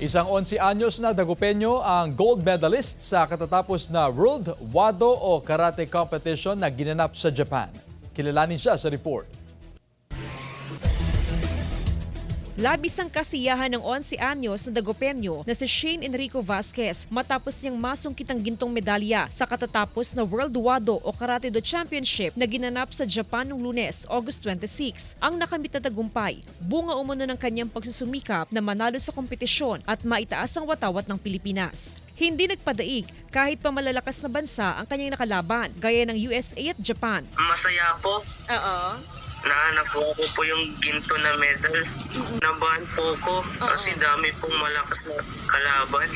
Isang 11 anyos na Dagupeño ang gold medalist sa katatapos na World Wado o Karate Competition na ginanap sa Japan. Kilalanin siya sa report. Labis ang kasiyahan ng 11 anyos na Dagupeño na si Shane Enrico Vasquez matapos niyang masungkit ang gintong medalya sa katatapos na World Wado o Karate Do Championship na ginanap sa Japan noong Lunes, August 26. Ang nakamit na tagumpay, bunga umano ng kanyang pagsusumikap na manalo sa kompetisyon at maitaas ang watawat ng Pilipinas. Hindi nagpadaig kahit pa malalakas na bansa ang kanyang nakalaban, gaya ng USA at Japan. Masaya po. Nahanap po yung ginto na medal. Nabahan po ko kasi dami pong malakas na kalaban.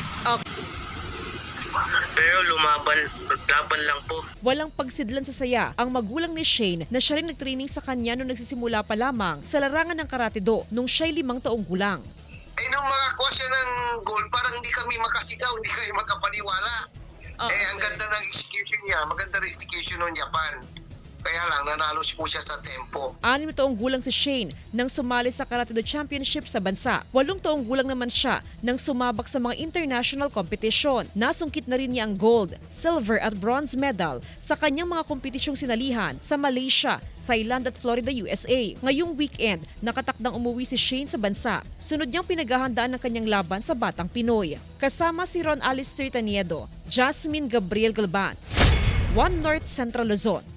Pero laban lang po. Walang pagsidlan sa saya ang magulang ni Shane na siya rin nagtraining sa kanya nung nagsisimula pa lamang sa larangan ng Karate Do nung siya'y 5 taong gulang. Nung makakuha siya ng gold, parang hindi kami makasigaw, hindi kami makapaniwala. Ang ganda ng execution niya, maganda rin execution ng Japan. Kaya lang, nanalo po siya sa tempo. 6 taong gulang si Shane nang sumali sa Karate Do Championship sa bansa. 8 taong gulang naman siya nang sumabak sa mga international competition. Nasungkit na rin niya ang gold, silver at bronze medal sa kanyang mga kompetisyong sinalihan sa Malaysia, Thailand at Florida, USA. Ngayong weekend, nakatakdang umuwi si Shane sa bansa. Sunod niyang pinaghahandaan ng kanyang laban sa Batang Pinoy. Kasama si Ron Alistair Taniedo, Jasmine Gabriel Galban, One North Central Luzon.